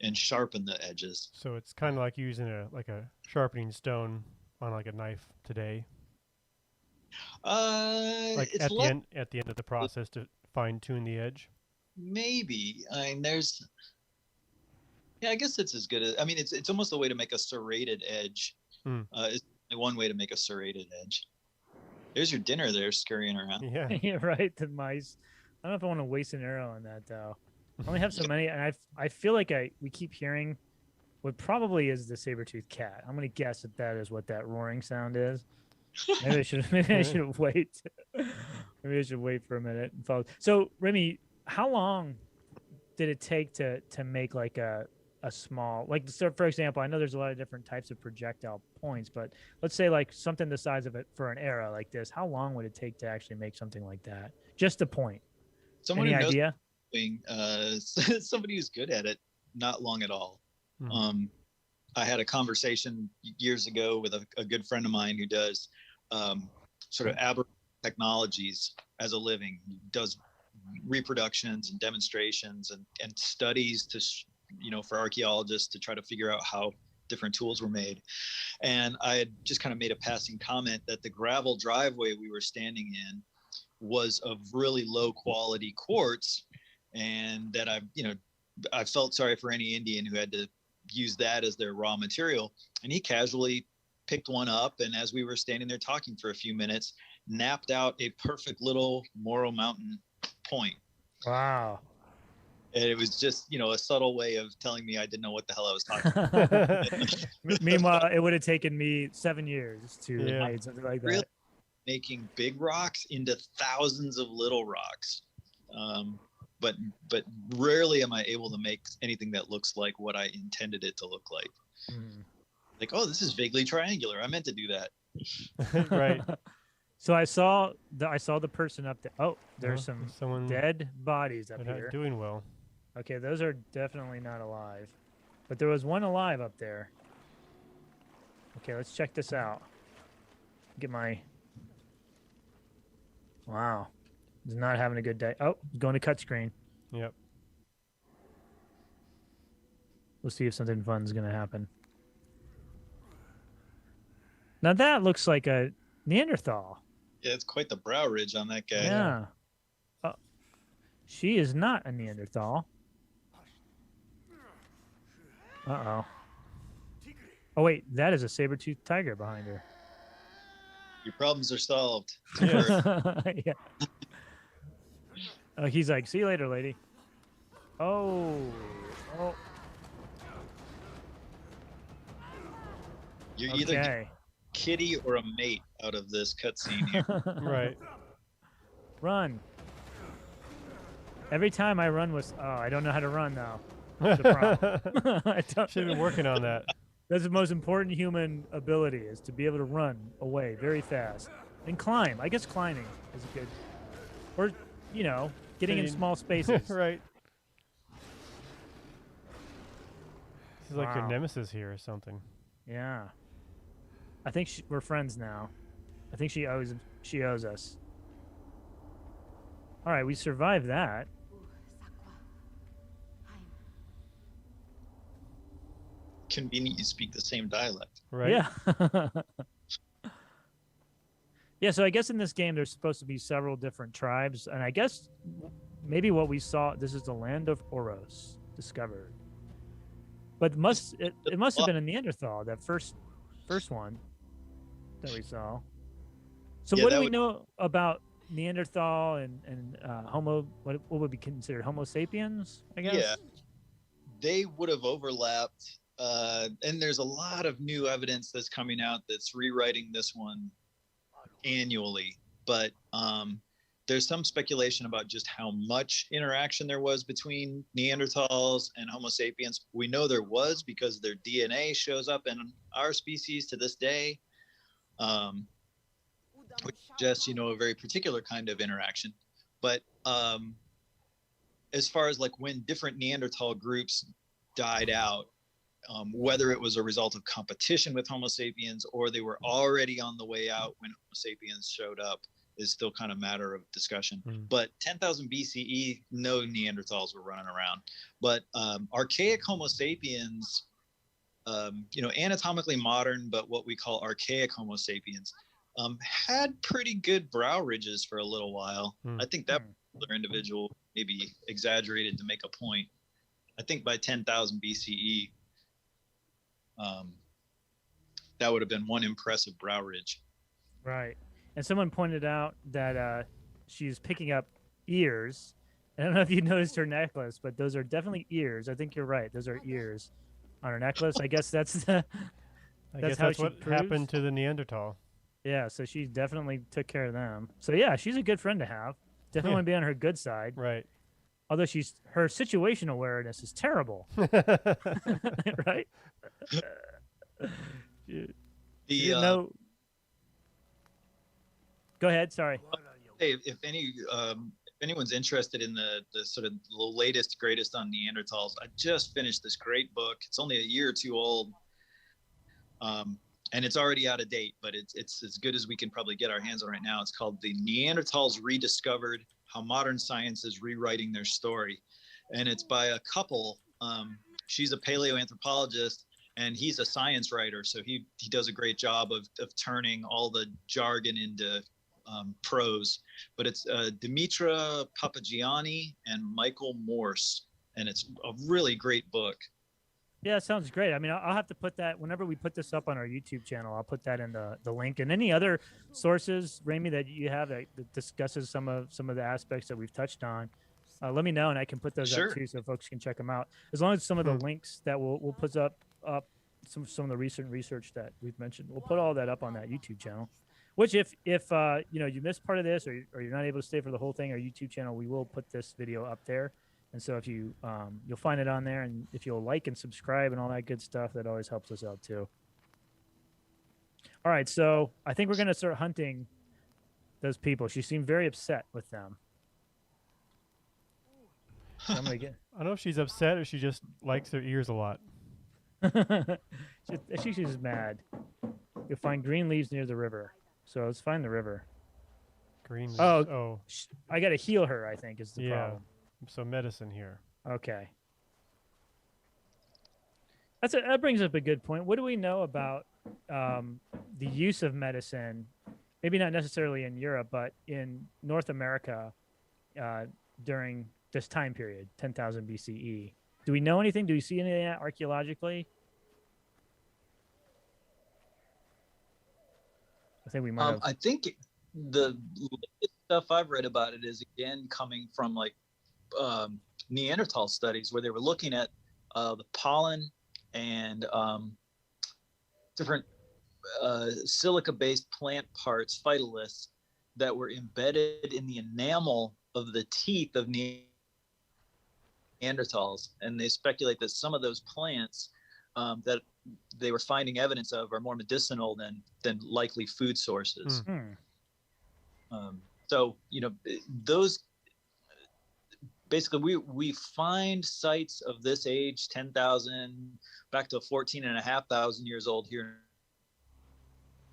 and sharpen the edges. So it's kind of like using a sharpening stone on like a knife today. Like It's at the end of the process to fine tune the edge. maybe. I mean, I guess it's as good as. I mean, it's almost a way to make a serrated edge. It's one way to make a serrated edge. There's your dinner there, scurrying around. Yeah. Yeah, right. The mice. I don't know if I want to waste an arrow on that though. I only have so many, and I feel like we keep hearing what probably is the saber-toothed cat. I'm gonna guess that is what that roaring sound is. Maybe I should wait. Maybe I should wait for a minute and follow. So, Ramie, how long did it take to make like a small, like, so for example, I know there's a lot of different types of projectile points, but let's say like something the size of it for an arrow like this, how long would it take to actually make something like that? Just a point. Any idea? Somebody who's good at it, not long at all. I had a conversation years ago with a good friend of mine who does sort of aberrant technologies as a living. He does reproductions and demonstrations and studies for archaeologists to try to figure out how different tools were made. And I had just kind of made a passing comment that the gravel driveway we were standing in was of really low quality quartz, and that I felt sorry for any Indian who had to use that as their raw material. And he casually picked one up, and as we were standing there talking for a few minutes, napped out a perfect little Moro Mountain point. Wow. And it was just, a subtle way of telling me I didn't know what the hell I was talking about. Meanwhile, it would have taken me 7 years to make something like that. Really making big rocks into thousands of little rocks. But rarely am I able to make anything that looks like what I intended it to look like. Like, oh, this is vaguely triangular. I meant to do that. Right. So I saw the person up there. Oh, there's some someone dead bodies up not here. doing well. Okay, those are definitely not alive. But there was one alive up there. Okay, let's check this out. Get my... Wow. He's not having a good day. Oh, going to cut screen. Yep. We'll see if something fun's going to happen. Now that looks like a Neanderthal. Yeah, it's quite the brow ridge on that guy. Yeah. Oh, she is not a Neanderthal. Uh-oh. Oh, wait. That is a saber-toothed tiger behind her. Your problems are solved. Yeah. He's like, see you later, lady. Oh. Oh. You're either kitty or a mate out of this cutscene here. Right. Run. Every time I run with... Oh, I don't know how to run now. That's the problem. I don't... Should have been working on that. That's the most important human ability, is to be able to run away very fast. And climb. I guess climbing is a good... Or, you know, getting in small spaces. Right. This is like your Wow. nemesis here or something. Yeah. I think we're friends now. I think she owes us. All right, we survived that. Convenient you speak the same dialect. Right. Yeah. Yeah, so I guess in this game there's supposed to be several different tribes, and I guess maybe what we saw, this is the land of Oros discovered. But it must have been a Neanderthal, that first one that we saw. So Yeah, what do we know about Neanderthal and Homo? What would be considered Homo sapiens? I guess. Yeah, they would have overlapped, and there's a lot of new evidence that's coming out that's rewriting this one annually. But there's some speculation about just how much interaction there was between Neanderthals and Homo sapiens. We know there was because their DNA shows up in our species to this day, which suggests, you know, a very particular kind of interaction. But as far as like when different Neanderthal groups died out, whether it was a result of competition with Homo sapiens or they were already on the way out when Homo sapiens showed up, is still kind of matter of discussion. But 10,000 BCE, no Neanderthals were running around. But archaic Homo sapiens, you know, anatomically modern, but what we call archaic Homo sapiens, had pretty good brow ridges for a little while. I think that particular individual maybe exaggerated to make a point. I think by 10,000 BCE, that would have been one impressive brow ridge. Right. And someone pointed out that she's picking up ears. I don't know if you noticed her necklace, but those are definitely ears. I think you're right. Those are ears on her necklace. I guess that's I guess how that's she what proves. happened to the Neanderthal. Yeah, so she definitely took care of them. So yeah, she's a good friend to have. Definitely want to be on her good side. Right. Although her situational awareness is terrible. Right? You know. Go ahead. Sorry. Hey, if anyone's interested in the sort of the latest, greatest on Neanderthals, I just finished this great book. It's only a year or two old, and it's already out of date, but it's as good as we can probably get our hands on right now. It's called "The Neanderthals Rediscovered: How Modern Science is Rewriting Their Story," and it's by a couple. She's a paleoanthropologist, and he's a science writer, so he does a great job of turning all the jargon into prose. But it's Dimitra Papagianni and Michael Morse, and it's a really great book. Yeah, it sounds great. I mean, I'll have to put that whenever we put this up on our YouTube channel. I'll put that in the link. And any other sources, Ramie, that you have that discusses some of the aspects that we've touched on, let me know, and I can put those up too, so folks can check them out. As long as some of the links that we'll put up some of the recent research that we've mentioned, we'll put all that up on that YouTube channel. Which, if you know, you missed part of this, or you're not able to stay for the whole thing, our YouTube channel, we will put this video up there. And so if you you'll find it on there, and if you'll like and subscribe and all that good stuff, that always helps us out too. All right, so I think we're gonna start hunting those people. She seemed very upset with them. So I'm gonna get. I don't know if she's upset or she just likes her ears a lot. She's just mad. You'll find green leaves near the river. So let's find the river. Green leaves. Oh, Oh, I gotta heal her. I think is the yeah. problem. So medicine here. Okay. That brings up a good point. What do we know about the use of medicine? Maybe not necessarily in Europe, but in North America during this time period, 10,000 BCE. Do we know anything? Do we see anything archaeologically? I think we might have. I think the latest stuff I've read about it is again coming from like Neanderthal studies where they were looking at the pollen and different silica-based plant parts, phytoliths, that were embedded in the enamel of the teeth of Neanderthals, and they speculate that some of those plants that they were finding evidence of are more medicinal than likely food sources. So those basically we find sites of this age, 10,000 back to 14,500 years old here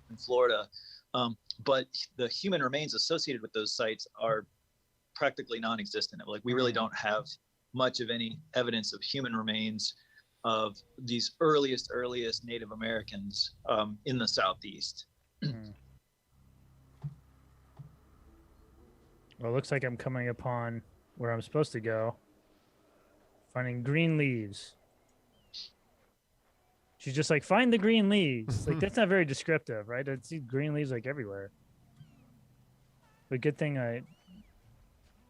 in Florida, but the human remains associated with those sites are practically non-existent. Like we really don't have much of any evidence of human remains of these earliest Native Americans in the Southeast. Well, it looks like I'm coming upon where I'm supposed to go. Finding green leaves. She's just like, find the green leaves. Like, that's not very descriptive, right? I see green leaves like everywhere. But good thing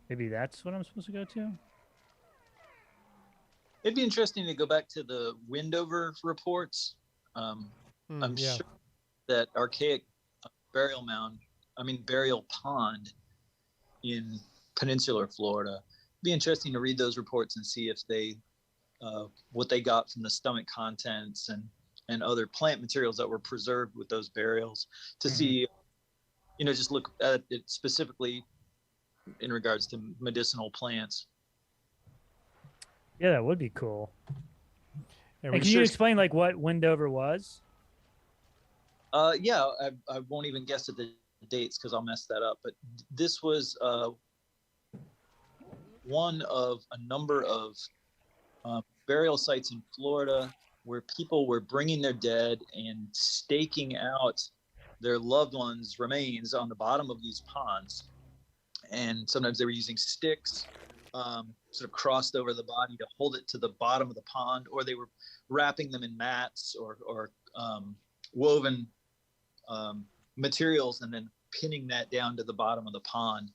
maybe that's what I'm supposed to go to? It'd be interesting to go back to the Windover reports. I'm sure that archaic burial pond in peninsular Florida. It'd be interesting to read those reports and see if they, what they got from the stomach contents and other plant materials that were preserved with those burials to see, just look at it specifically in regards to medicinal plants. Yeah, that would be cool. Yeah, and can you explain like what Windover was? Yeah, I won't even guess at the dates because I'll mess that up. But this was one of a number of burial sites in Florida where people were bringing their dead and staking out their loved ones' remains on the bottom of these ponds. And sometimes they were using sticks sort of crossed over the body to hold it to the bottom of the pond, or they were wrapping them in mats or woven materials and then pinning that down to the bottom of the pond.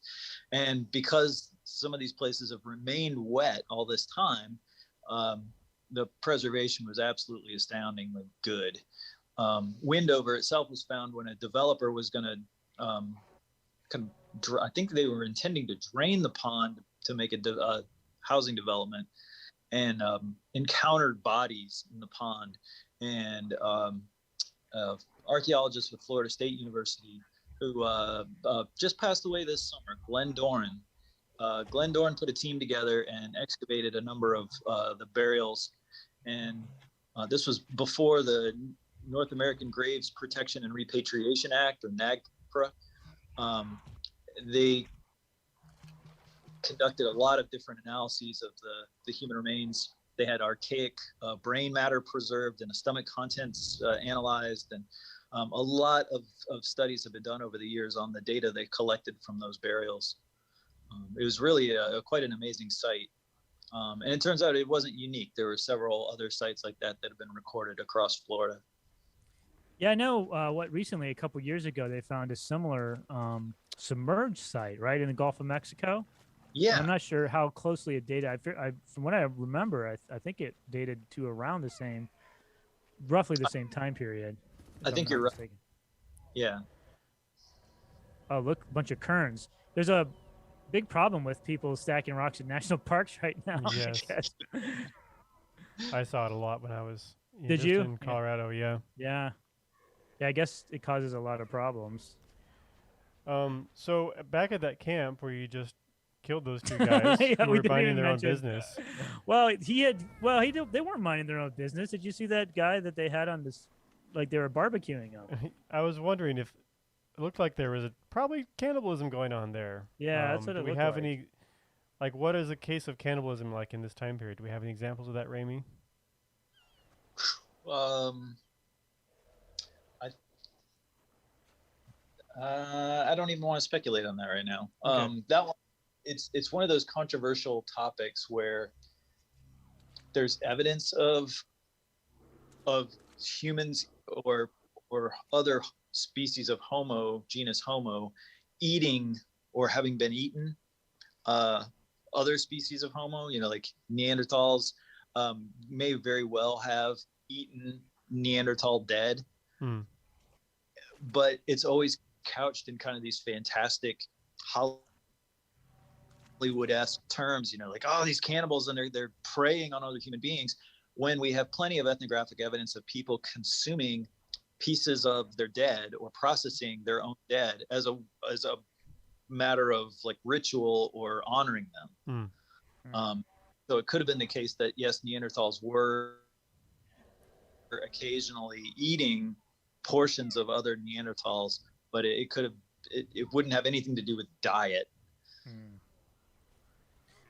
And because some of these places have remained wet all this time, the preservation was absolutely astoundingly good. Windover itself was found when a developer was going to I think they were intending to drain the pond to make a housing development, and encountered bodies in the pond. And archaeologists with Florida State University who just passed away this summer, Glenn Doran. Glenn Doran put a team together and excavated a number of the burials. And this was before the North American Graves Protection and Repatriation Act, or NAGPRA. They conducted a lot of different analyses of the human remains. They had archaic brain matter preserved and the stomach contents analyzed. And a lot of studies have been done over the years on the data they collected from those burials. It was really quite an amazing site. And it turns out it wasn't unique. There were several other sites like that have been recorded across Florida. Yeah, I know recently, a couple years ago, they found a similar submerged site, right, in the Gulf of Mexico. Yeah. And I'm not sure how closely it dated. From what I remember, I think it dated to around roughly the same time period. I think you're right. Yeah. Oh, look, a bunch of kerns. There's a big problem with people stacking rocks in national parks right now. Yes. I saw it a lot when I was in Colorado. Yeah. Yeah. Yeah, I guess it causes a lot of problems. So back at that camp where you just killed those two guys Yeah, who we were didn't minding even their own mention. business. Well, he had. Well, he did, they weren't minding their own business. Did you see that guy that they had on this? Like they were barbecuing him. I was wondering if it looked like there was probably cannibalism going on there. Yeah, that's what Do it we looked have like. any, like, what is a case of cannibalism like in this time period? Do we have any examples of that, Ramie? Um, I don't even want to speculate on that right now. Okay. That one, it's one of those controversial topics where there's evidence of humans or other species of Homo, genus Homo, eating or having been eaten other species of Homo. You know, like Neanderthals may very well have eaten Neanderthal dead, Hmm. but it's always couched in kind of these fantastic Hollywood-esque terms, you know, like, oh, these cannibals, and they're preying on other human beings, when we have plenty of ethnographic evidence of people consuming pieces of their dead or processing their own dead as a matter of like ritual or honoring them. Hmm. So it could have been the case that yes, Neanderthals were occasionally eating portions of other Neanderthals, but it could have it wouldn't have anything to do with diet. Hmm.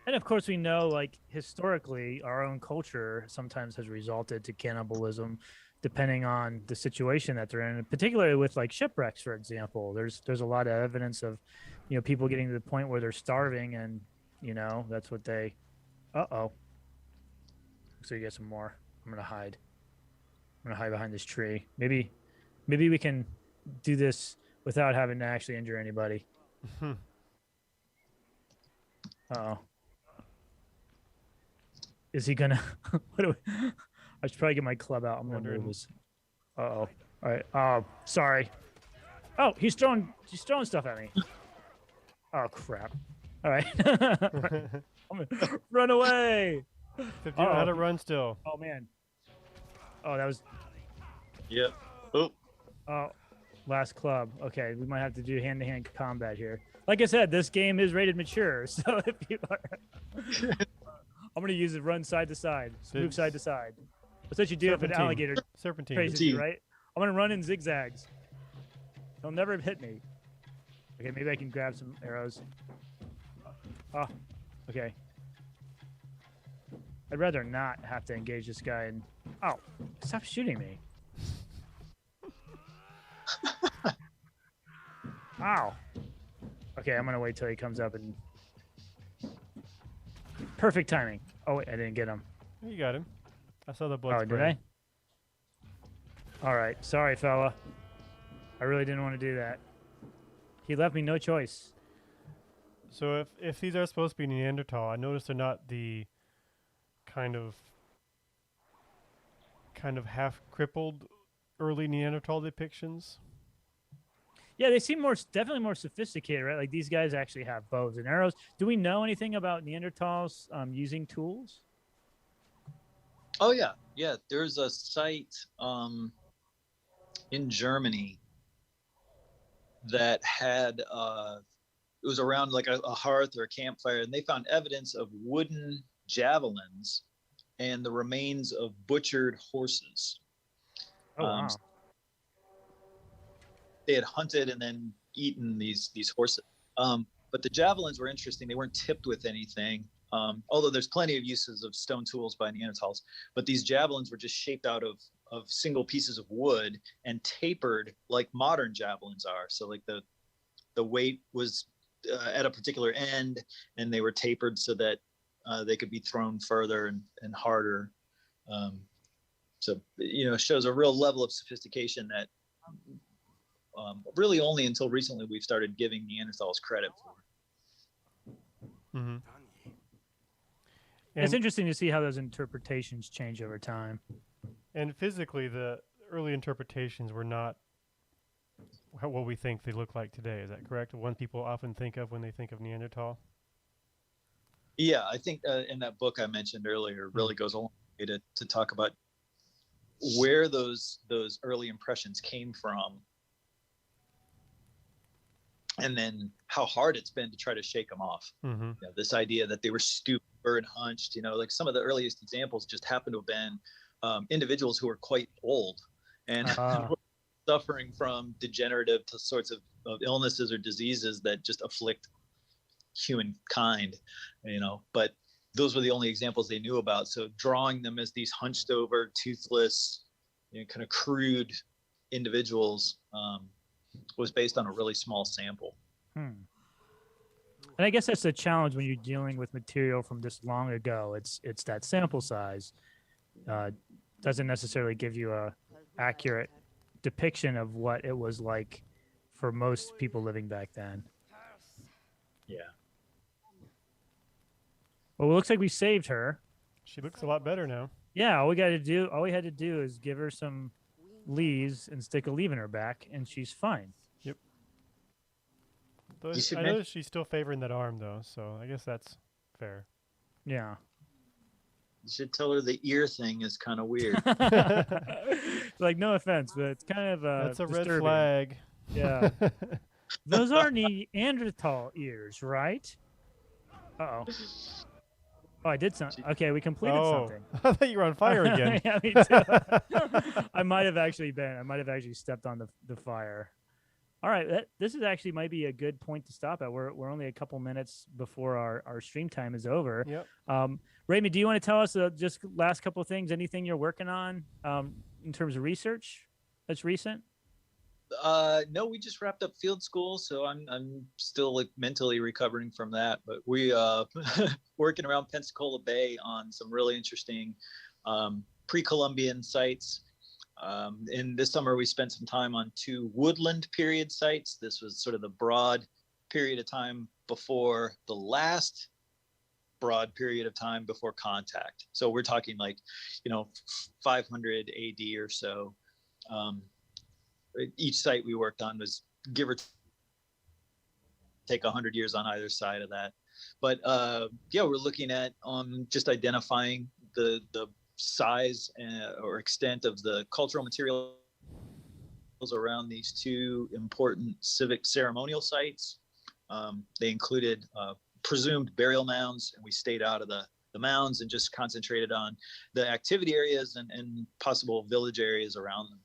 And of course, we know, like historically, our own culture sometimes has resulted to cannibalism, depending on the situation that they're in. Particularly with like shipwrecks, for example. There's a lot of evidence of, you know, people getting to the point where they're starving, and you know that's what they. Uh-oh. So you get some more. I'm gonna hide. I'm gonna hide behind this tree. Maybe we can do this without having to actually injure anybody. Uh-oh. Is he gonna? What do we... I should probably get my club out. I'm gonna move this. Uh-oh. All right. Oh, sorry. Oh, he's throwing stuff at me. Oh crap. All right. I'm gonna run away. If you don't know how to run still. Oh man. Oh, that was. Yep. Oh. Oh, last club. Okay, we might have to do hand-to-hand combat here. Like I said, this game is rated mature, so if you are, I'm gonna use it. Run side to side, move side to side. That's what you do if an alligator Serpentine. chases you, right? I'm gonna run in zigzags. He'll never hit me. Okay, maybe I can grab some arrows. Oh, okay. I'd rather not have to engage this guy and... Oh, stop shooting me. Ow. Okay, I'm going to wait till he comes up and... Perfect timing. Oh, wait, I didn't get him. You got him. I saw the blood Oh, spray. did I? All right. Sorry, fella. I really didn't want to do that. He left me no choice. So if these are supposed to be Neanderthal, I noticed they're not the kind of half crippled early Neanderthal depictions. Yeah, they seem definitely more sophisticated, right? Like these guys actually have bows and arrows. Do we know anything about Neanderthals using tools? Oh yeah, yeah. There's a site in Germany that had it was around like a hearth or a campfire, and they found evidence of wooden javelins and the remains of butchered horses. Oh wow. They had hunted and then eaten these horses. But the javelins were interesting. They weren't tipped with anything, although there's plenty of uses of stone tools by Neanderthals. But these javelins were just shaped out of single pieces of wood and tapered like modern javelins are. So like the weight was at a particular end, and they were tapered so that they could be thrown further and harder. So, you know, it shows a real level of sophistication that really only until recently we've started giving Neanderthals credit for. Mm-hmm. It's interesting to see how those interpretations change over time. And physically, the early interpretations were not what we think they look like today. Is that correct? One people often think of when they think of Neanderthal? Yeah, I think in that book I mentioned earlier really goes a long way to talk about where those early impressions came from, and then how hard it's been to try to shake them off. Mm-hmm. You know, this idea that they were stupid and hunched, you know, like some of the earliest examples just happen to have been individuals who were quite old and suffering from degenerative to sorts of illnesses or diseases that just afflict humankind, you know, but those were the only examples they knew about. So drawing them as these hunched over, toothless, you know, kind of crude individuals was based on a really small sample. And I guess that's the challenge when you're dealing with material from this long ago. It's that sample size doesn't necessarily give you a accurate depiction of what it was like for most people living back then. Yeah. Well, it looks like we saved her. She looks a lot better now. Yeah, all we had to do is give her some leaves and stick a leaf in her back, and she's fine. Yep. Though I noticed she's still favoring that arm, though, so I guess that's fair. Yeah. You should tell her the ear thing is kind of weird. Like, no offense, but it's kind of that's a disturbing. red flag. Yeah. Those are Neanderthal ears, right? Uh-oh. Oh, I did something. Okay, we completed something. I thought you were on fire again. Yeah, me too. I might have actually stepped on the fire. All right, this is actually might be a good point to stop at. We're only a couple minutes before our stream time is over. Yep. Ramie, do you want to tell us just last couple of things? Anything you're working on in terms of research that's recent? No, we just wrapped up field school, so I'm still like mentally recovering from that. But we working around Pensacola Bay on some really interesting pre-Columbian sites. And this summer we spent some time on 2 woodland period sites. This was sort of the broad period of time before the last broad period of time before contact. So we're talking like, 500 AD or so. Each site we worked on was give or take 100 years on either side of that. But we're looking at just identifying the size or extent of the cultural materials around these 2 important civic ceremonial sites. They included presumed burial mounds, and we stayed out of the mounds and just concentrated on the activity areas and possible village areas around them.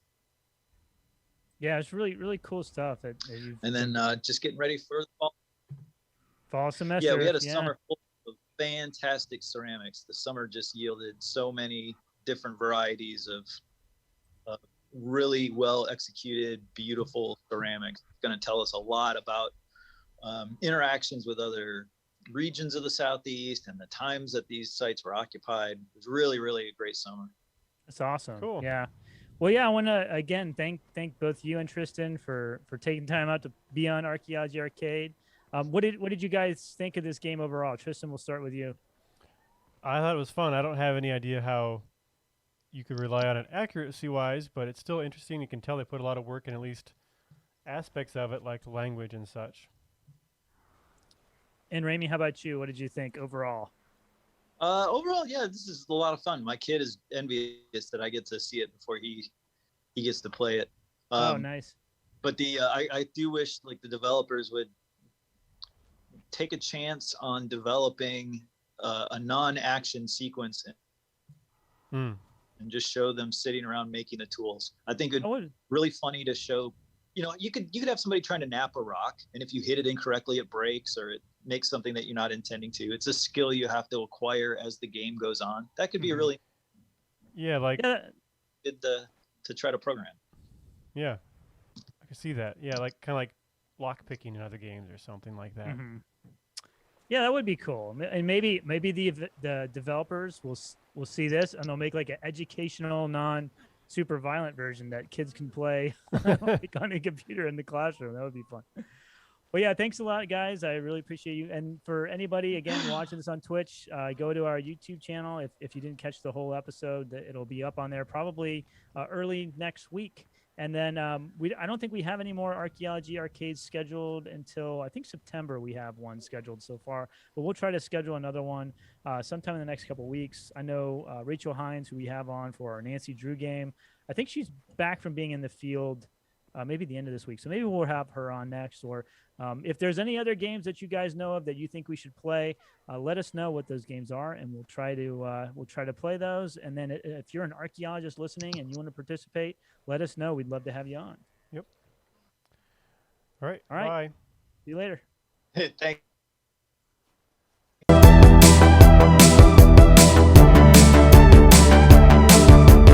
Yeah, it's really, really cool stuff. And then just getting ready for the fall semester. Yeah, we had a summer full of fantastic ceramics. The summer just yielded so many different varieties of really well executed, beautiful ceramics. It's going to tell us a lot about interactions with other regions of the Southeast and the times that these sites were occupied. It was really, really a great summer. That's awesome. Cool. Yeah. Well, yeah, I want to again thank both you and Tristan for taking time out to be on Archaeology Arcade. What did you guys think of this game overall? Tristan, we'll start with you. I thought it was fun. I don't have any idea how you could rely on it accuracy-wise, but it's still interesting. You can tell they put a lot of work in at least aspects of it, like language and such. And Ramie, how about you? What did you think overall? Overall, yeah, this is a lot of fun. My kid is envious that I get to see it before he gets to play it. Oh, nice. But I do wish like the developers would take a chance on developing a non-action sequence and just show them sitting around making the tools. I think it'd be really funny to show. You could have somebody trying to nap a rock, and if you hit it incorrectly, it breaks or it makes something that you're not intending to. It's a skill you have to acquire as the game goes on. That could be a really to try to program. Yeah, I can see that. Yeah, like kind of like lock picking in other games or something like that. Mm-hmm. Yeah, that would be cool. And maybe the developers will see this and they'll make like an educational, non-super violent version that kids can play like on a computer in the classroom. That would be fun. Well, yeah, thanks a lot, guys. I really appreciate you. And for anybody, again, watching this on Twitch, go to our YouTube channel. If you didn't catch the whole episode, it'll be up on there probably early next week. And then I don't think we have any more archaeology arcades scheduled until I think September. We have one scheduled so far, but we'll try to schedule another one sometime in the next couple of weeks. I know Rachel Hines, who we have on for our Nancy Drew game, I think she's back from being in the field maybe the end of this week. So maybe we'll have her on next. Or if there's any other games that you guys know of that you think we should play, let us know what those games are, and we'll try to play those. And then if you're an archaeologist listening and you want to participate, let us know. We'd love to have you on. Yep. All right. All right. Bye. See you later. Thank